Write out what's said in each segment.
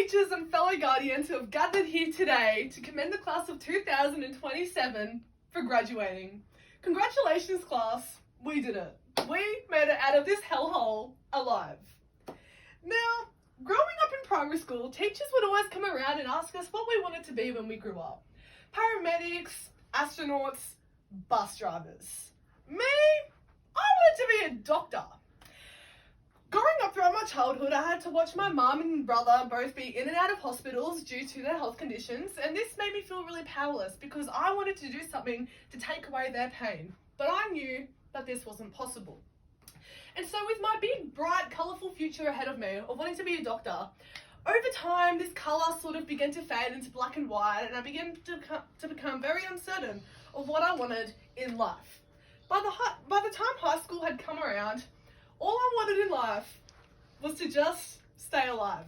teachers and fellow guardians who have gathered here today to commend the class of 2027 for graduating. Congratulations, class. We did it. We made it out of this hellhole alive. Now, growing up in primary school, teachers would always come around and ask us what we wanted to be when we grew up. Paramedics, astronauts, bus drivers. Me, I wanted to be a doctor. Growing up throughout my childhood, I had to watch my mum and brother both be in and out of hospitals due to their health conditions, and this made me feel really powerless because I wanted to do something to take away their pain. But I knew that this wasn't possible. And so with my big, bright, colourful future ahead of me of wanting to be a doctor, over time this colour sort of began to fade into black and white, and I began to become very uncertain of what I wanted in life. By the time high school had come around, all I wanted in life was to just stay alive.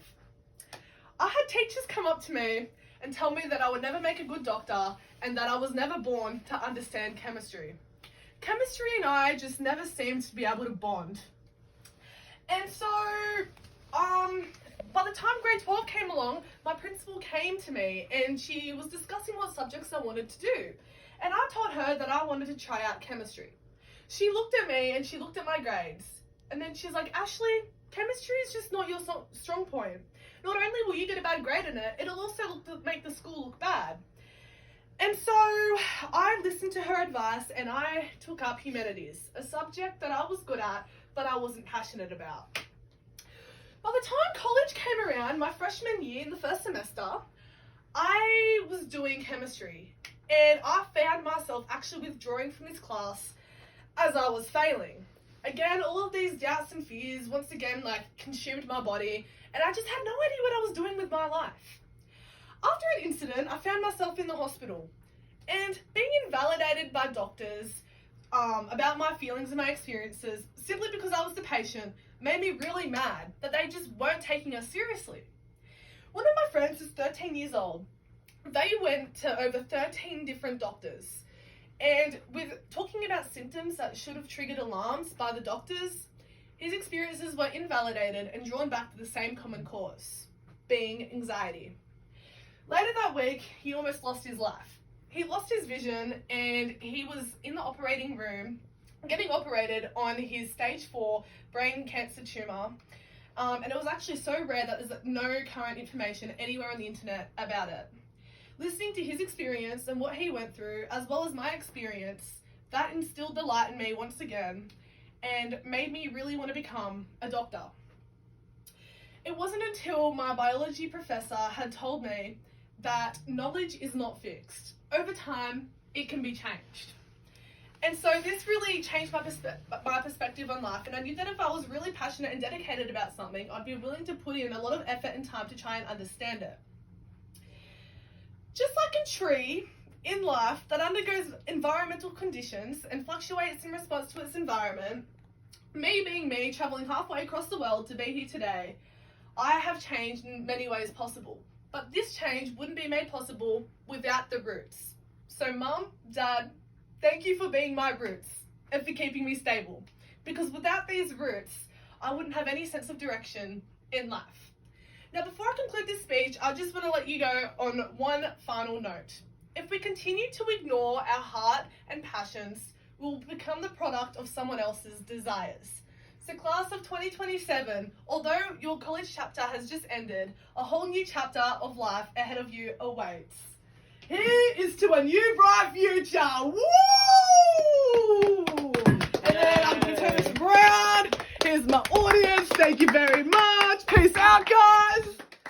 I had teachers come up to me and tell me that I would never make a good doctor and that I was never born to understand chemistry. Chemistry and I just never seemed to be able to bond. And so, by the time grade 12 came along, my principal came to me and she was discussing what subjects I wanted to do. And I told her that I wanted to try out chemistry. She looked at me and she looked at my grades. And then she's like, Ashley, chemistry is just not your strong point. Not only will you get a bad grade in it, it'll also make the school look bad. And so I listened to her advice and I took up humanities, a subject that I was good at, but I wasn't passionate about. By the time college came around, my freshman year in the first semester, I was doing chemistry. And I found myself actually withdrawing from this class as I was failing. Again, all of these doubts and fears once again consumed my body, and I just had no idea what I was doing with my life. After an incident, I found myself in the hospital, and being invalidated by doctors about my feelings and my experiences simply because I was the patient made me really mad that they just weren't taking us seriously. One of my friends is 13 years old. They went to over 13 different doctors, and with talking about symptoms that should have triggered alarms by the doctors, his experiences were invalidated and drawn back to the same common cause, being anxiety. Later that week, he almost lost his life. He lost his vision and he was in the operating room getting operated on his stage 4 brain cancer tumour. And it was actually so rare that there's no current information anywhere on the internet about it. Listening to his experience and what he went through, as well as my experience, that instilled the light in me once again and made me really want to become a doctor. It wasn't until my biology professor had told me that knowledge is not fixed. Over time, it can be changed. And so this really changed my perspective on life, and I knew that if I was really passionate and dedicated about something, I'd be willing to put in a lot of effort and time to try and understand it. Just like a tree in life that undergoes environmental conditions and fluctuates in response to its environment, me being me, travelling halfway across the world to be here today, I have changed in many ways possible. But this change wouldn't be made possible without the roots. So Mum, Dad, thank you for being my roots and for keeping me stable. Because without these roots, I wouldn't have any sense of direction in life. Now, before I conclude this speech, I just want to let you go on one final note. If we continue to ignore our heart and passions, we'll become the product of someone else's desires. So class of 2027, although your college chapter has just ended, a whole new chapter of life ahead of you awaits. Here is to a new bright future. Woo! And then I'm going to turn this around. Here's my audience. Thank you very much.